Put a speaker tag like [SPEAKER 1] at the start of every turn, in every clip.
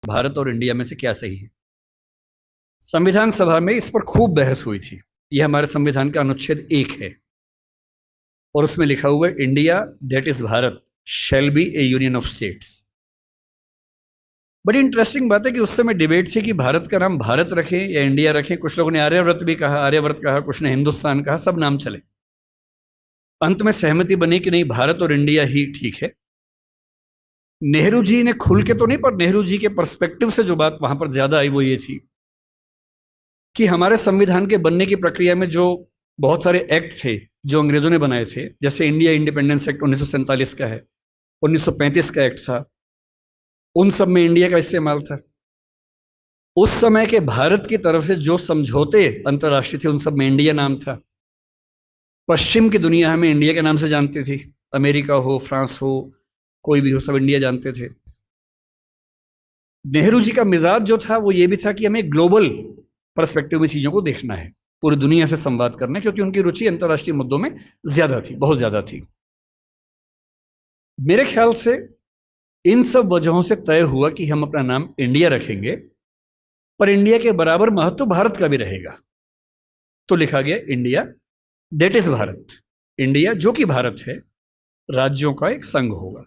[SPEAKER 1] भारत और इंडिया में से क्या सही है। संविधान सभा में इस पर खूब बहस हुई थी। यह हमारे संविधान का अनुच्छेद 1 है और उसमें लिखा हुआ है, India that is Bharat shall be A union of states. बड़ी इंटरेस्टिंग बात है कि उस समय डिबेट थी कि भारत का नाम भारत रखें या इंडिया रखें। कुछ लोगों ने आर्यव्रत भी कहा, आर्यव्रत कहा, कुछ ने हिंदुस्तान कहा, सब नाम चले। अंत में सहमति बनी कि नहीं, भारत और इंडिया ही ठीक है। नेहरू जी ने खुल के तो नहीं, पर नेहरू जी के पर्सपेक्टिव से जो बात वहां पर ज्यादा आई वो ये थी कि हमारे संविधान के बनने की प्रक्रिया में जो बहुत सारे एक्ट थे जो अंग्रेजों ने बनाए थे, जैसे इंडिया इंडिपेंडेंस एक्ट 1947 का है, 1935 का एक्ट था, उन सब में इंडिया का इस्तेमाल था। उस समय के भारत की तरफ से जो समझौते अंतर्राष्ट्रीय थे उन सब में इंडिया नाम था। पश्चिम की दुनिया हमें इंडिया के नाम से जानती थी, अमेरिका हो, फ्रांस हो, कोई भी हो, सब इंडिया जानते थे। नेहरू जी का मिजाज जो था वो ये भी था कि हमें ग्लोबल पर्सपेक्टिव में चीजों को देखना है, पूरी दुनिया से संवाद करना है, क्योंकि उनकी रुचि अंतर्राष्ट्रीय मुद्दों में ज्यादा थी, बहुत ज्यादा थी। मेरे ख्याल से इन सब वजहों से तय हुआ कि हम अपना नाम इंडिया रखेंगे, पर इंडिया के बराबर महत्व भारत का भी रहेगा। तो लिखा गया India that is Bharat. India जो कि भारत है, राज्यों का एक संघ होगा।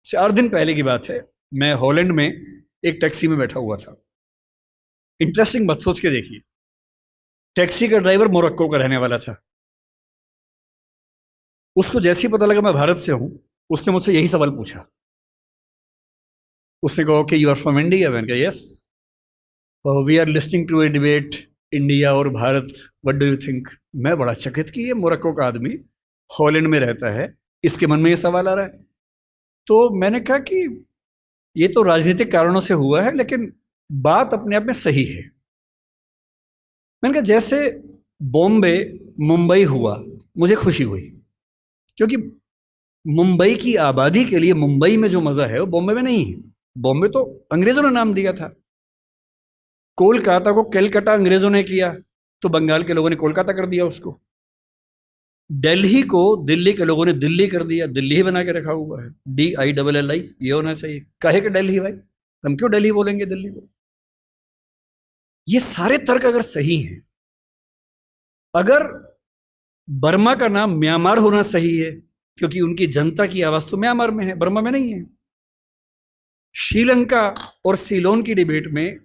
[SPEAKER 1] 4 दिन पहले की बात है, मैं हॉलैंड में एक टैक्सी में बैठा हुआ था। इंटरेस्टिंग बात सोच के देखिए, टैक्सी का ड्राइवर मोरक्को का रहने वाला था। उसको जैसे ही पता लगा मैं भारत से हूं, उसने मुझसे यही सवाल पूछा। उसने कहा कि यू आर फ्रॉम इंडिया। मैंने कहा yes. We are listening to a debate India और Bharat, what do you think. मैं बड़ा चकित कि ये मोरक्को का आदमी हॉलैंड में रहता है, इसके मन में ये सवाल आ रहा है। तो मैंने कहा कि ये तो राजनीतिक कारणों से हुआ है, लेकिन बात अपने आप में सही है। मैंने कहा जैसे बॉम्बे मुंबई हुआ, मुझे खुशी हुई, क्योंकि मुंबई की आबादी के लिए मुंबई में जो मजा है वो बॉम्बे में नहीं है। बॉम्बे तो अंग्रेजों ने नाम दिया था। कोलकाता को कैलकाटा अंग्रेजों ने किया, तो बंगाल के लोगों ने कोलकाता कर दिया उसको। दिल्ली को दिल्ली के लोगों ने दिल्ली कर दिया, दिल्ली ही बना के रखा हुआ है, DILLI। ये होना चाहिए। काहे के दिल्ली भाई, हम क्यों दिल्ली बोलेंगे दिल्ली को। ये सारे तर्क अगर सही हैं, अगर बर्मा का नाम म्यांमार होना सही है, क्योंकि उनकी जनता की आवाज तो म्यांमार में है, बर्मा में नहीं है। श्रीलंका और सीलोन की डिबेट में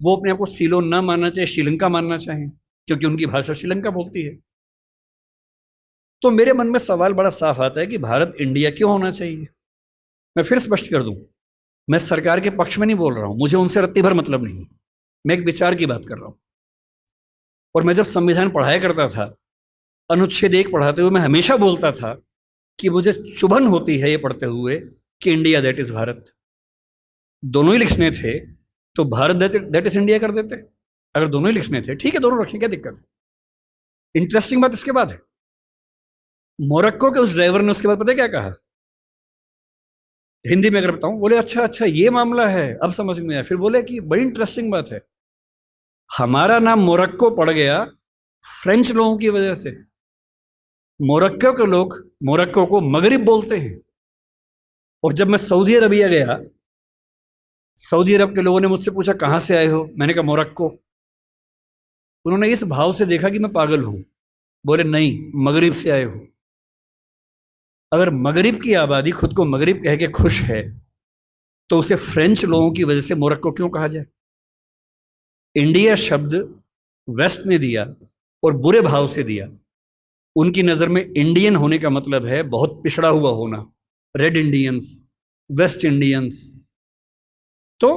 [SPEAKER 1] वो अपने आप को सीलोन ना मानना चाहे, श्रीलंका मानना चाहें, क्योंकि उनकी भाषा श्रीलंका बोलती है। तो मेरे मन में सवाल बड़ा साफ आता है कि भारत इंडिया क्यों होना चाहिए। मैं फिर स्पष्ट कर दूं, मैं सरकार के पक्ष में नहीं बोल रहा हूं, मुझे उनसे रत्ती भर मतलब नहीं। मैं एक विचार की बात कर रहा हूं। और मैं जब संविधान पढ़ाया करता था, अनुच्छेद 1 पढ़ाते हुए मैं हमेशा बोलता था कि मुझे चुभन होती है ये पढ़ते हुए कि इंडिया दैट इज भारत। दोनों ही लिखने थे तो भारत दैट इज इंडिया कर देते। अगर दोनों ही लिखने थे, ठीक है, दोनों रखें, क्या दिक्कत है। इंटरेस्टिंग बात इसके बाद है, मोरक्को के उस ड्राइवर ने उसके बाद पता है क्या कहा, हिंदी में अगर बताऊं, बोले अच्छा अच्छा ये मामला है, अब समझ में आया। फिर बोले कि बड़ी इंटरेस्टिंग बात है, हमारा नाम मोरक्को पड़ गया फ्रेंच लोगों की वजह से। मोरक्को के लोग मोरक्को को मगरिब बोलते हैं। और जब मैं सऊदी अरबिया गया, सऊदी अरब के लोगों ने मुझसे पूछा कहां से आए हो, मैंने कहा मोरक्को। उन्होंने इस भाव से देखा कि मैं पागल हूं। बोले नहीं, मगरिब से आए हो। अगर मगरिब की आबादी खुद को मगरिब कह के खुश है, तो उसे फ्रेंच लोगों की वजह से मोरक्को क्यों कहा जाए। इंडिया शब्द वेस्ट ने दिया और बुरे भाव से दिया। उनकी नजर में इंडियन होने का मतलब है बहुत पिछड़ा हुआ होना, रेड इंडियंस, वेस्ट इंडियंस। तो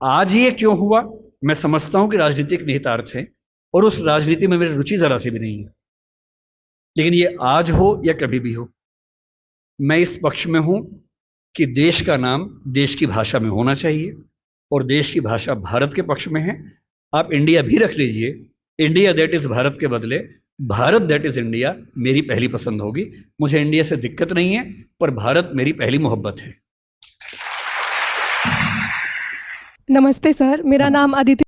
[SPEAKER 1] आज ये क्यों हुआ, मैं समझता हूं कि राजनीतिक निहितार्थ है, और उस राजनीति में मेरी रुचि जरा सी भी नहीं है। लेकिन ये आज हो या कभी भी हो, मैं इस पक्ष में हूं कि देश का नाम देश की भाषा में होना चाहिए, और देश की भाषा भारत के पक्ष में है। आप इंडिया भी रख लीजिए, इंडिया दैट इज भारत के बदले भारत दैट इज इंडिया मेरी पहली पसंद होगी। मुझे इंडिया से दिक्कत नहीं है, पर भारत मेरी पहली मोहब्बत है।
[SPEAKER 2] नमस्ते सर, मेरा नाम अदिति